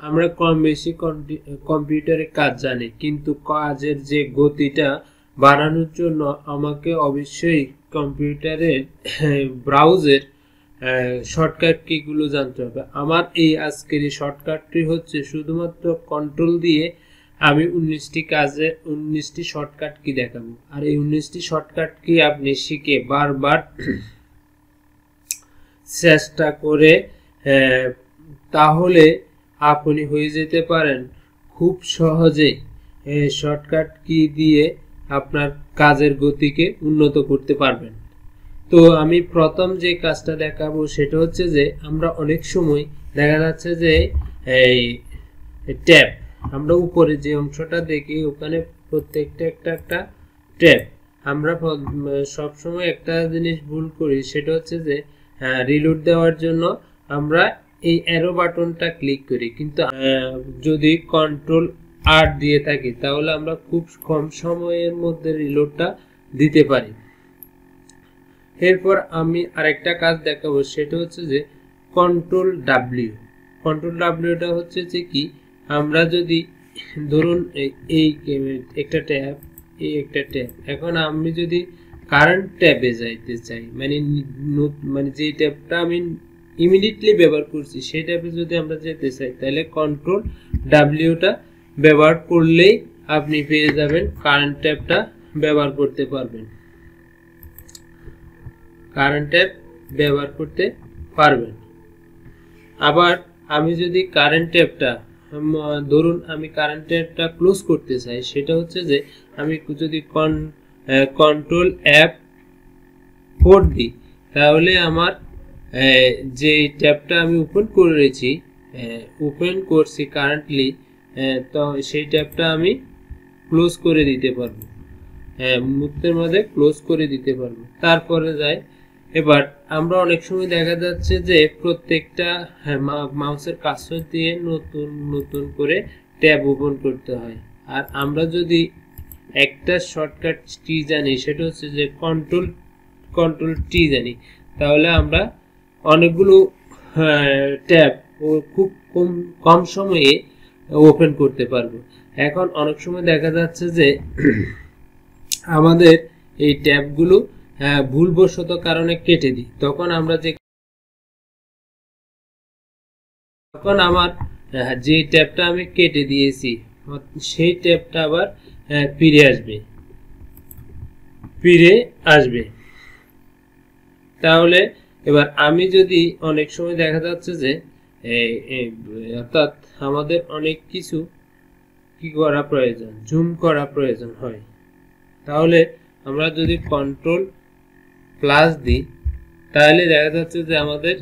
আমরা কম বেশি কম্পিউটারে কাজ জানি, কিন্তু কাজের যে গতিটা বাড়ানোর জন্য আমাকে অবশ্যই কম্পিউটারের ব্রাউজের শর্টকাট কিগুলো জানতে হবে। আমার এই আজকের এই শর্টকাটটি হচ্ছে শুধুমাত্র কন্ট্রোল দিয়ে আমি 19টি শর্টকাট কি দেখাবো। আর এই 19টি শর্টকাট কি আপনি শিখে বারবার চেষ্টা করে তাহলে আপনি হয়ে যেতে পারেন খুব সহজে শর্টকাট কি দিয়ে আপনার কাজের গতিকে উন্নত করতে পারবেন। তো আমি প্রথম যে কাজটা দেখাবো সেটা হচ্ছে যে আমরা অনেক সময় দেখা যাচ্ছে যে এই ট্যাব, আমরা উপরে যে অংশটা দেখি ওখানে প্রত্যেকটা একটা ট্যাব। আমরা সব সময় একটা জিনিস ভুল করি, সেটা হচ্ছে যে রিলোড দেওয়ার জন্য আমরা এই অ্যারো বাটনটা ক্লিক করি, কিন্তু যদি কন্ট্রোল আর দিয়ে থাকি তাহলে আমরা খুব কম সময়ের মধ্যে রিলোডটা দিতে পারি। এরপর আমি আরেকটা কাজ দেখাবো, সেটা হচ্ছে যে কন্ট্রোল ডাব্লিউ। কন্ট্রোল ডাব্লিউটা হচ্ছে যে কি, আমরা যদি ধরুন এই একটা ট্যাব, এই একটা ট্যাব, এখন আমি যদি কারেন্ট ট্যাবে যাইতে চাই, মানে যে ট্যাবটা আমি ইমিডিয়েটলি ব্যবহার করছি সেই ট্যাবে যদি আমরা যেতে চাই, তাহলে কন্ট্রোল ডাব্লিউটা ব্যবহার করলেই আপনি পেয়ে যাবেন, কারেন্ট ট্যাবটা ব্যবহার করতে পারবেন, কারেন্ট ট্যাব ব্যবহার করতে পারবেন। আবার আমি যদি কারেন্ট ট্যাবটা, ধরুন আমি কারেন্ট ট্যাবটা ক্লোজ করতে চাই, সেটা হচ্ছে যে আমি যদি কন্ট্রোল F4 দিই, তাহলে আমার যে ট্যাবটা আমি ওপেন করছি কারেন্টলি, তো সেই ট্যাবটা আমি ক্লোজ করে দিতে পারবো, মুহূর্তের মধ্যে ক্লোজ করে দিতে পারবো। তারপরে যাই, এবার আমরা অনেক সময় দেখা যাচ্ছে যে প্রত্যেকটা মাউসের কার্সর দিয়ে নতুন নতুন করে ট্যাব ওপেন করতে হয়। আর আমরা যদি একটা শর্টকাট টি জানি, সেটা হচ্ছে যে কন্ট্রোল টি জানি, তাহলে আমরা অনেকগুলো ট্যাব খুব কম সময়ে ওপেন করতে পারবো। এখন অনেক সময় দেখা যাচ্ছে যে আমাদের এই ট্যাবগুলো ভুলবশত কারণে কেটে দিই, তখন আমার যে ট্যাবটা আমি কেটে দিয়েছি সেই ট্যাবটা আবার ফিরে আসবে। তাহলে এবার আমি যদি, অনেক সময় দেখা যাচ্ছে যে অর্থাৎ আমাদের অনেক কিছু কি করা প্রয়োজন, জুম করা প্রয়োজন হয়, তাহলে আমরা যদি কন্ট্রোল প্লাস দিই, তাহলে দেখা যাচ্ছে যে আমাদের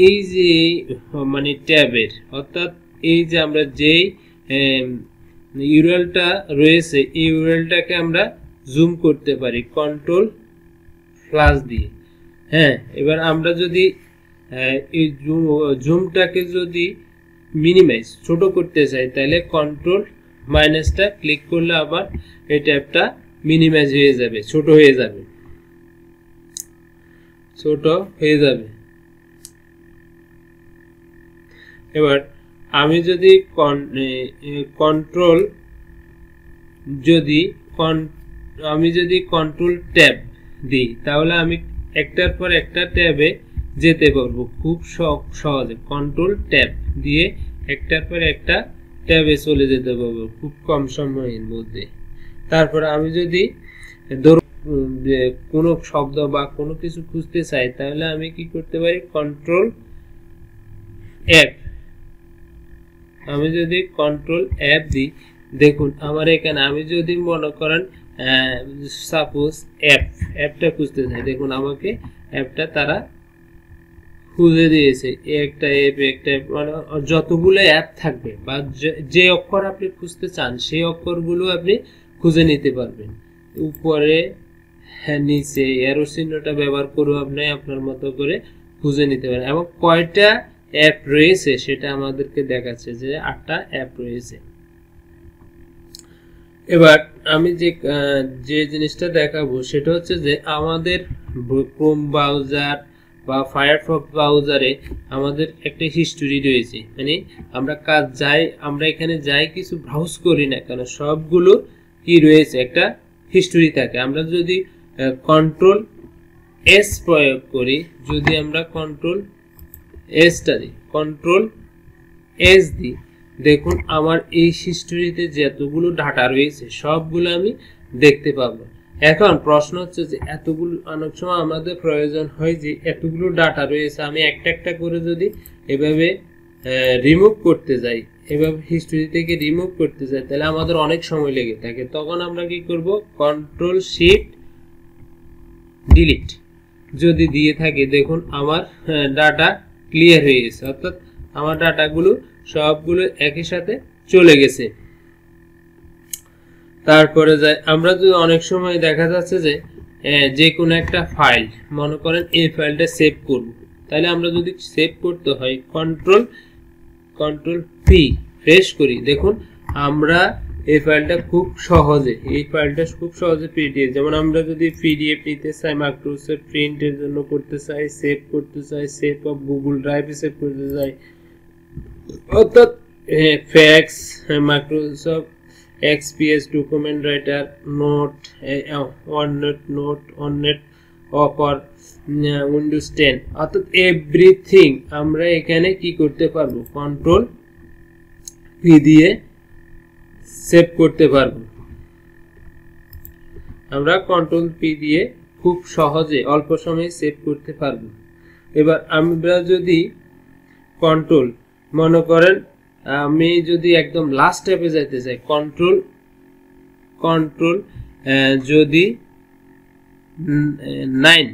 এই যে মানে ট্যাবের, অর্থাৎ এই যে আমরা যেই ইউআরএলটা রয়েছে এই ইউআরএলটাকে আমরা জুম করতে পারি কন্ট্রোল প্লাস দিয়ে। হ্যাঁ, এবার আমরা যদি এই জুমটাকে যদি মিনিমাইজ, ছোট করতে চাই, তাহলে কন্ট্রোল মাইনাসটা ক্লিক করলে আবার এই ট্যাবটা মিনিমাইজ হয়ে যাবে, ছোট হয়ে যাবে। এবার আমি যদি কন্ট্রোল ট্যাব দিই, তাহলে আমি একটার পর একটা ট্যাবে যেতে পারবো খুব সহজে। কন্ট্রোল ট্যাব দিয়ে একটার পর একটা ট্যাবে চলে যেতে পারবো খুব কম সময়ের মধ্যে। তারপর আমি যদি কোনো শব্দ বা কোনো কিছু খুঁজতে চাই, তাহলে আমি কি করতে পারি, কন্ট্রোল F। আমি যদি কন্ট্রোল F দিই, দেখুন আমার এখানে, আমি যদি মনে করেন সাপোজ অ্যাপটা খুঁজতে চাই, দেখুন আমাকে অ্যাপটা তারা খুঁজে দিয়েছে, একটা অ্যাপ, মানে যতগুলো অ্যাপ থাকবে বা যে অক্ষর আপনি খুঁজতে চান সেই অক্ষরগুলো আপনি খুঁজে নিতে পারবেন। উপরে নিচে অ্যারো চিহ্নটা ব্যবহার করে আপনি আপনার মতো করে খুঁজে নিতে পারেন। এবং কয়টা অ্যাপ রয়েছে সেটা আমাদেরকে দেখাচ্ছে যে 8টা অ্যাপ রয়েছে। এবার আমি যে জিনিসটা দেখাবো সেটা হচ্ছে যে আমাদের ক্রোম ব্রাউজার বা ফায়ারফক্স ব্রাউজারে আমাদের একটা হিস্টোরি রয়েছে, মানে আমরা আমরা এখানে যাই কিছু ব্রাউজ করি না কেন সবগুলো কি রয়েছে একটা হিস্টোরি থাকে। আমরা যদি কন্ট্রোল এস প্রয়োগ করি, যদি আমরা কন্ট্রোল এস দিই, দেখুন আমার এই হিস্টোরিতে যতগুলো ডাটা রয়েছে সবগুলো আমি দেখতে পাবো। এখন প্রশ্ন হচ্ছে যে এতগুলো, অনেক সময় আমাদের প্রয়োজন হয় যে এতগুলো ডাটা রয়েছে আমি একটা একটা করে যদি এভাবে রিমুভ করতে যাই, এভাবে হিস্টোরি থেকে রিমুভ করতে যাই, তাহলে আমাদের অনেক সময় লেগে থাকে। তখন আমরা কি করব, কন্ট্রোল শিফট ডিলিট যদি দিয়ে থাকি, দেখুন আমার ডাটা ক্লিয়ার হয়ে গেছে, অর্থাৎ আমার ডাটাগুলো সবগুলো একই সাথে চলে গেছে। তারপরে যাই আমরা যদি অনেক সময় দেখা যাচ্ছে যে কোনো একটা ফাইল, মনে করেন এই ফাইলটা সেভ করব, তাহলে আমরা যদি সেভ করতে হয় কন্ট্রোল পি প্রেস করি, দেখুন আমরা এই ফাইলটা খুব সহজে পিডিএফ, যেমন আমরা যদি পিডিএফ নিতে চাই, মাইক্রোসফট প্রিন্টের জন্য করতে চাই, সেভ করতে চাই, সেভ অফ গুগল ড্রাইভে সেভ করতে চাই, অর্থাৎ fax, Microsoft XPS document writer, note, OneNote, offer, Windows 10, অর্থাৎ এভরিথিং আমরা এখানে কি করতে পারবো, কন্ট্রোল পি দিয়ে সেভ করতে পারবো। আমরা কন্ট্রোল পি দিয়ে খুব সহজে অল্প সময়ে সেভ করতে পারবো। এবার আমরা যদি কন্ট্রোল, মনে করেন আমি যদি একদম লাস্ট ট্যাবে যেতে চাই, কন্ট্রোল যদি 9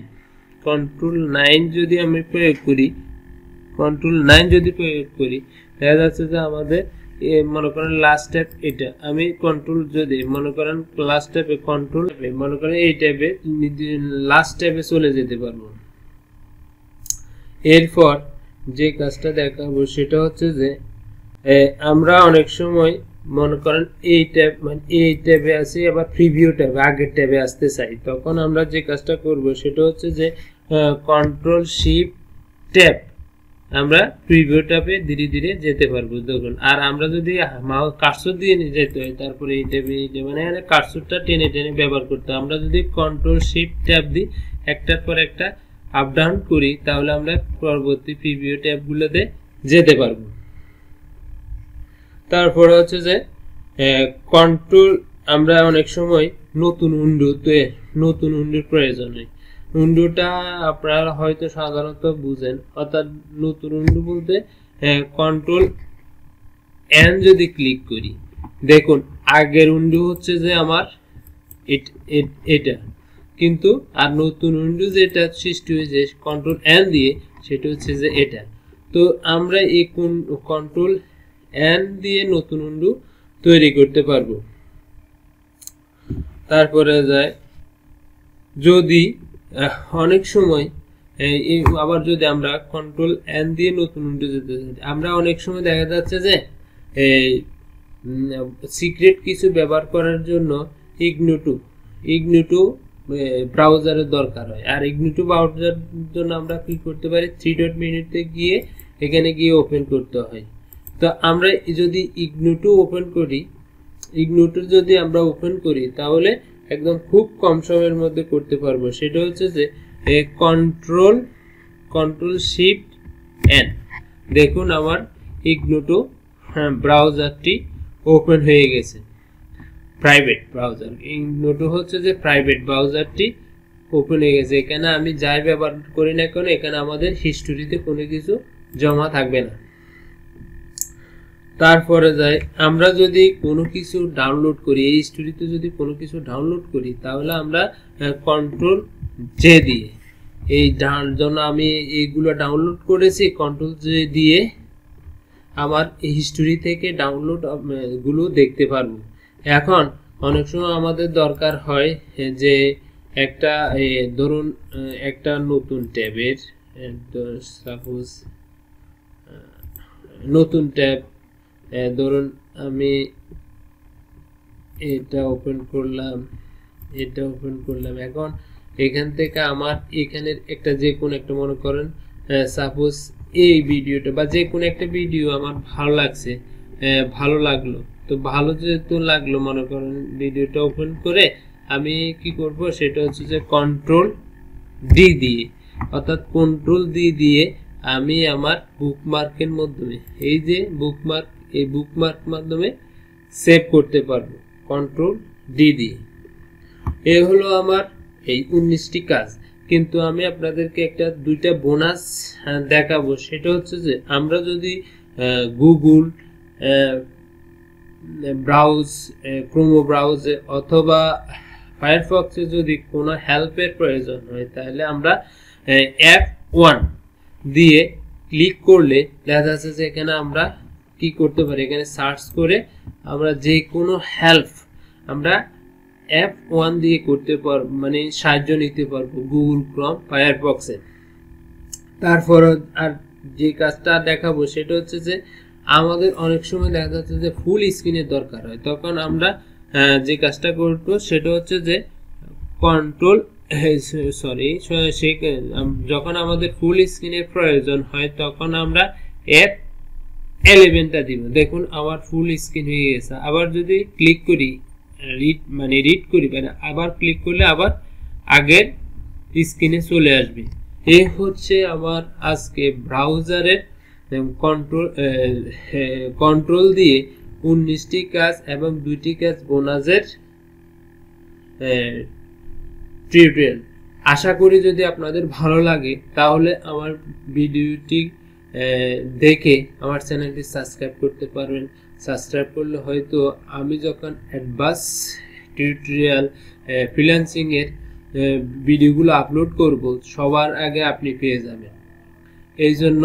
যদি আমি প্রয়োগ করি, দেখা যাচ্ছে যে আমাদের মনে করেন লাস্ট ট্যাব এটা, আমি কন্ট্রোল যদি মনে করেন লাস্ট ট্যাবে মনে করেন এই ট্যাবে লাস্ট ট্যাবে চলে যেতে পারবো। এরপর যে কাজটা দেখাবো সেটা হচ্ছে যে আমরা অনেক সময় মনে করেন এই ট্যাবে আছি, আবার প্রিভিউ ট্যাবে আগের ট্যাবে আসতে চাই, তখন আমরা যে কাজটা করব সেটা হচ্ছে যে কন্ট্রোল শিফট ট্যাব, আমরা প্রিভিউ ট্যাবে ধীরে ধীরে যেতে পারবো। দেখুন, আর আমরা যদি মাউস কার্সর দিয়ে যেতে হয়, তারপরে এই ট্যাবে মানে কার্সরটা টেনে টেনে ব্যবহার করতে, আমরা যদি কন্ট্রোল শিফট ট্যাব দিই, একটার পর একটা আপ ডাউন করি, তাহলে আমরা পরবর্তী প্রিভিউ ট্যাবগুলোতে যেতে পারবো। তারপরে হচ্ছে যে কন্ট্রোল, আমরা অনেক সময় নতুন উইন্ডোর প্রয়োজন হয়। উইন্ডোটা আপনারা হয়তো সাধারণত বুঝেন, অর্থাৎ নতুন উইন্ডো বলতে কন্ট্রোল এন যদি ক্লিক করি, দেখুন আগের উইন্ডো হচ্ছে যে আমার এটা, কিন্তু আর নতুন উইন্ডো যেটা সৃষ্টি হয়েছে কন্ট্রোল এন দিয়ে, সেটা হচ্ছে যে এটা। তো আমরা এই কন্ট্রোল এন দিয়ে নতুন উইন্ডো তৈরি করতে পারবো। তারপরে যায় যদি অনেক সময় আবার যদি আমরা কন্ট্রোল এন দিয়ে নতুন উইন্ডো যেতে চাই, আমরা অনেক সময় দেখা যাচ্ছে যে সিক্রেট কিছু ব্যবহার করার জন্য ইগনিটো ব্রাউজারের দরকার হয়, আর ইগনিটো ব্রাউজার জন্য আমরা কি করতে পারি, 3 ডট মেনুতে গিয়ে এখানে গিয়ে ওপেন করতে হয়। তো আমরা যদি ইগনিটো যদি আমরা ওপেন করি, তাহলে একদম খুব কম সময়ের মধ্যে করতে পারবো। সেটা হচ্ছে যে কন্ট্রোল শিফট এন, দেখুন আমার ইগনিটো ব্রাউজারটি ওপেন হয়ে গেছে, প্রাইভেট ব্রাউজার। ইগনিটো হচ্ছে যে প্রাইভেট ব্রাউজারটি ওপেন হয়ে গেছে। এখানে আমি যাই ব্যবহার করি না কেন, এখানে আমাদের হিস্টোরিতে কোনো কিছু জমা থাকবে না। তারপরে যাই আমরা যদি কোনো কিছু ডাউনলোড করি, এই হিস্টোরিতে যদি কোনো কিছু ডাউনলোড করি, তাহলে আমরা কন্ট্রোল জে দিয়ে, এই জন্য আমি এইগুলো ডাউনলোড করেছি, কন্ট্রোল জে দিয়ে আমার এই হিস্টোরি থেকে ডাউনলোড গুলো দেখতে পারবো। এখন অনেক সময় আমাদের দরকার হয় যে একটা ধরুন একটা নতুন ট্যাবের, সাপোজ নতুন ট্যাব, ধরুন আমি এটা ওপেন করলাম, এখন এখান থেকে আমার এখানের একটা যে কোনো একটা মনে করেন সাপোজ এই ভিডিওটা বা যে কোনো একটা ভিডিও আমার ভালো লাগছে, ভালো লাগলো, তো ভালো যেহেতু লাগলো মনে করেন ভিডিওটা ওপেন করে আমি কি করব সেটা হচ্ছে যে কন্ট্রোল ডি দিয়ে, অর্থাৎ কন্ট্রোল ডি দিয়ে আমি আমার বুকমার্কের মাধ্যমে এই যে বুকমার্ক, এই বুকমার্ক মাধ্যমে সেভ করতে পারবো কন্ট্রোল ডি দিয়ে। এ হলো আমার এই 19টি কাজ। কিন্তু আমি আপনাদেরকে একটা দুইটা বোনাস দেখাবো, সেটা হচ্ছে যে আমরা যদি গুগল ব্রাউজ, ক্রোমো ব্রাউজে অথবা ফায়ারফক্সে যদি কোনো হেল্পের প্রয়োজন হয় তাহলে আমরা F1 দিয়ে ক্লিক করলে দেখা যাচ্ছে যে এখানে আমরা কি করতে পারি, এখানে সার্চ করে আমরা যে কোনো হেল্প আমরা F1 দিয়ে করতে পারবো, মানে সাহায্য নিতে পারবো গুগল ক্রোম ফায়ারফক্সে। তারপর আর যে কাজটা দেখাবো সেটা হচ্ছে যে আমাদের অনেক সময় দেখা যাচ্ছে যে ফুল স্ক্রিনের দরকার হয়, তখন আমরা যে কাজটা করবো সেটা হচ্ছে যে কন্ট্রোল যখন আমাদের ফুল স্ক্রিনের প্রয়োজন হয় তখন আমরা F11টা দিব। দেখুন আমার ফুল স্ক্রিন হয়ে গেছে। আবার যদি ক্লিক করি রিড করি, মানে আবার ক্লিক করলে আবার আগের স্ক্রিনে চলে আসবে। এই হচ্ছে আমার আজকে ব্রাউজারের কন্ট্রোল দিয়ে 19টি কাজ এবং 2টি কাজ বোনাসের টিউটোরিয়াল। আশা করি যদি আপনাদের ভালো লাগে তাহলে আমার ভিডিওটি দেখে আমার চ্যানেলটি সাবস্ক্রাইব করতে পারবেন। সাবস্ক্রাইব করলে হয়তো আমি যখন অ্যাডভান্স টিউটোরিয়াল ফ্রিল্যান্সিং এর ভিডিওগুলো আপলোড করব সবার আগে আপনি পেয়ে যাবেন। এই জন্য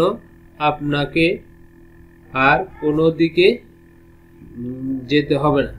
আপনাকে আর কোনো দিকে যেতে হবে না।